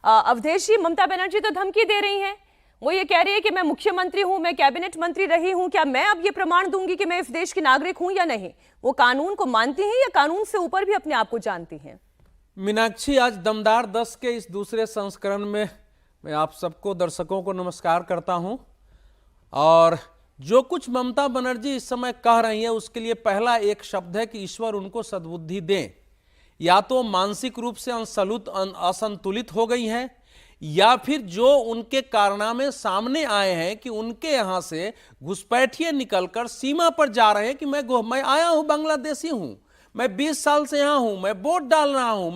अवधेश जी, ममता बनर्जी तो धमकी दे रही हैं। वो ये कह रही है कि मैं मुख्यमंत्री हूं, मैं कैबिनेट मंत्री रही हूं, क्या मैं अब ये प्रमाण दूंगी कि मैं इस देश की नागरिक हूं या नहीं? वो कानून को मानती हैं या कानून से ऊपर भी अपने आप को जानती हैं? मीनाक्षी, आज दमदार 10 के इस दूसरे संस्करण में मैं आप सबको, दर्शकों को नमस्कार करता हूं। और जो कुछ ममता बनर्जी इस समय कह रही हैं उसके लिए पहला एक शब्द है कि ईश्वर उनको सद्बुद्धि दें। या तो मानसिक रूप से असंतुलित हो गई हैं, या फिर जो उनके कारनामे सामने आए हैं कि उनके यहां से घुसपैठिए निकलकर सीमा पर जा रहे हैं कि मैं आया हूं, बांग्लादेशी हूं, मैं 20 साल से यहां हूं, मैं वोट डाल रहा हूं,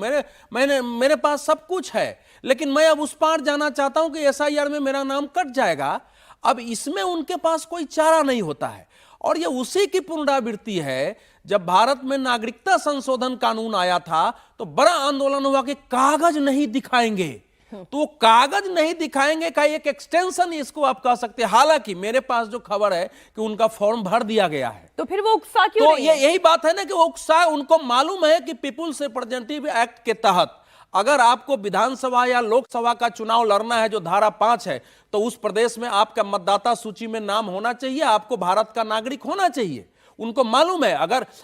मेरे पास सब कुछ है, लेकिन मैं अब उस पार जाना चाहता हूं कि एसआईआर में मेरा नाम कट जाएगा। अब इसमें उनके पास कोई चारा नहीं होता है। और यह उसी की पुनरावृत्ति है। जब भारत में नागरिकता संशोधन कानून आया था तो बड़ा आंदोलन हुआ कि कागज नहीं दिखाएंगे, तो कागज नहीं दिखाएंगे का एक एक्सटेंशन इसको आप कह सकते हैं। हालांकि मेरे पास जो खबर है कि उनका फॉर्म भर दिया गया है। तो फिर वो उकसा क्यों तो यही बात है ना कि वो उकसा, उनको मालूम है कि पीपुल्स रिप्रेजेंटेटिव एक्ट के तहत अगर आपको विधानसभा या लोकसभा का चुनाव लड़ना है, जो धारा 5 है, तो उस प्रदेश में आपका मतदाता सूची में नाम होना चाहिए, आपको भारत का नागरिक होना चाहिए। उनको मालूम है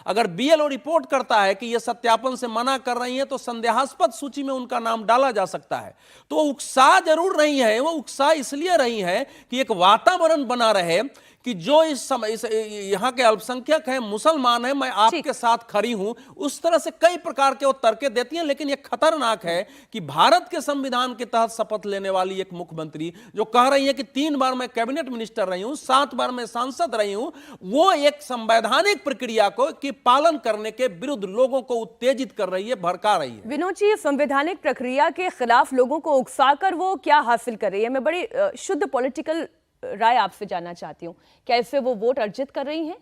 अगर बीएलओ रिपोर्ट करता है कि यह सत्यापन से मना कर रही है तो संदेहास्पद सूची में उनका नाम डाला जा सकता है। तो उकसा जरूर नहीं है, वो उकसा इसलिए रही है कि एक वातावरण बना रहे कि जो इस यहाँ के अल्पसंख्यक हैं, मुसलमान हैं, मैं आपके साथ खड़ी हूं। उस तरह से कई प्रकार के वो तर्के देती हैं। लेकिन ये खतरनाक है कि भारत के संविधान के तहत शपथ लेने वाली एक मुख्यमंत्री जो कह रही है कि 3 बार मैं कैबिनेट मिनिस्टर रही हूं, 7 बार मैं सांसद रही हूं, वो एक संवैधानिक प्रक्रिया को की पालन करने के विरुद्ध लोगों को उत्तेजित कर रही है, भड़का रही है। विनोद जी, संवैधानिक प्रक्रिया के खिलाफ लोगों को उकसाकर वो क्या हासिल कर रही है? मैं बड़ी शुद्ध पॉलिटिकल राय आपसे जानना चाहती हूँ। क्या इससे वो वोट अर्जित कर रही हैं?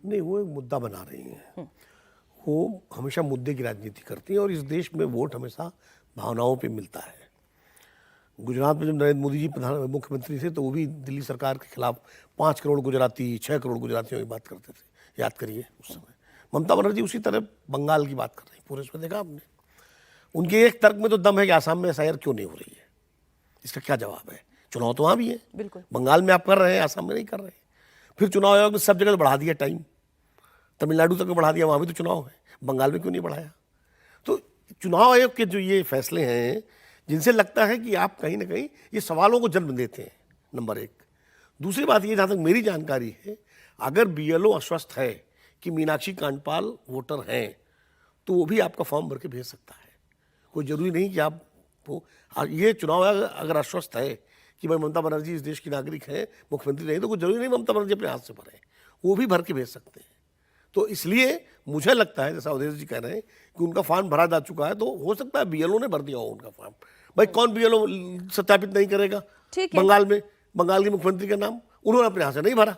नहीं, वो एक मुद्दा बना रही हैं। वो हमेशा मुद्दे की राजनीति करती हैं और इस देश में वोट हमेशा भावनाओं पे मिलता है। गुजरात में जब नरेंद्र मोदी जी मुख्यमंत्री थे तो वो भी दिल्ली सरकार के खिलाफ 5 करोड़ गुजराती, 6 करोड़ गुजरातियों की बात करते थे, याद करिए उस समय। ममता बनर्जी उसी तरह बंगाल की बात कर रही, पूरे उसमें देखा आपने। उनके एक तर्क में तो दम है कि आसाम में एसआईआर क्यों नहीं हो रही है। इसका क्या जवाब है? चुनाव तो वहाँ भी है, बिल्कुल। बंगाल में आप कर रहे हैं, आसाम में नहीं कर रहे। फिर चुनाव आयोग ने सब जगह बढ़ा दिया टाइम, तमिलनाडु तक बढ़ा दिया, वहाँ भी तो चुनाव है, बंगाल में क्यों नहीं बढ़ाया? तो चुनाव आयोग के जो ये फैसले हैं जिनसे लगता है कि आप कहीं ना कहीं ये सवालों को जन्म देते हैं, नंबर 1। दूसरी बात ये, जहाँ तक मेरी जानकारी है, अगर बीएलओ आश्वस्त है कि मीनाक्षी कांडपाल वोटर हैं तो वो भी आपका फॉर्म भर के भेज सकता है। कोई जरूरी नहीं कि आप वो, ये चुनाव आयोग अगर आश्वस्त है कि भाई ममता बनर्जी इस देश की नागरिक है, मुख्यमंत्री नहीं, तो कुछ जरूरी नहीं ममता बनर्जी अपने हाथ से भरे, वो भी भर के भेज सकते हैं। तो इसलिए मुझे लगता है, जैसा अवधेश जी कह रहे हैं कि उनका फॉर्म भरा जा चुका है, तो हो सकता है बीएलओ ने भर दिया हो उनका फॉर्म। भाई कौन बीएलओ सत्यापित नहीं करेगा? बंगाल में बंगाल के मुख्यमंत्री का नाम उन्होंने अपने हाथ से नहीं भरा।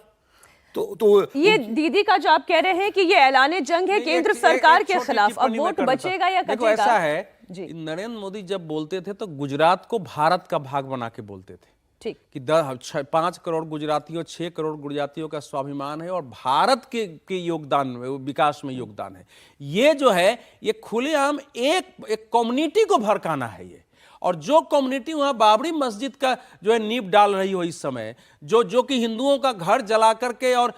तो ये दीदी का जो आप कह रहे हैं कि ये ऐलाने जंग है केंद्र सरकार के खिलाफ, अब वोट बचेगा या कटेगा? देखो, ऐसा है, नरेंद्र मोदी जब बोलते थे तो गुजरात को भारत का भाग बना के बोलते थे। ठीक। कि 5 करोड़ गुजरातियों, 6 करोड़ गुजरातियों का स्वाभिमान है और भारत के योगदान, विकास में योगदान है। ये जो है, ये खुलेआम एक कम्युनिटी को भड़काना है ये। और जो कम्युनिटी वहां बाबरी मस्जिद का जो है नींव डाल रही हो इस समय, जो कि हिंदुओं का घर जला करके और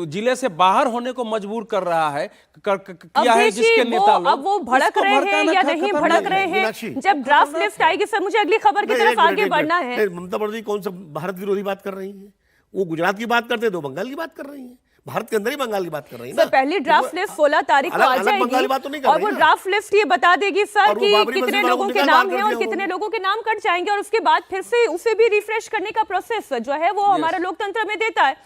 जिले से बाहर होने को मजबूर कर रहा है, किया है जिसके नेता लोग, अब वो भड़क रहे हैं या नहीं भड़क रहे हैं? जब ड्राफ्ट लिस्ट आएगी, सर मुझे अगली खबर की तरफ आगे बढ़ना है। ममता बनर्जी कौन सा भारत विरोधी बात कर रही है? वो गुजरात की बात करते हैं तो बंगाल की बात कर रही है, भारत के अंदर ही बंगाल की बात कर रही है ना। सर, पहली ड्राफ्ट लिस्ट 16 तारीख को आ जाएगी और वो ड्राफ्ट लिस्ट ये बता देगी सर कि कितने लोगों के नाम हैं और कितने लोगों के नाम कट जाएंगे, और उसके बाद फिर से उसे भी रिफ्रेश करने का प्रोसेस जो है वो हमारा लोकतंत्र में देता है।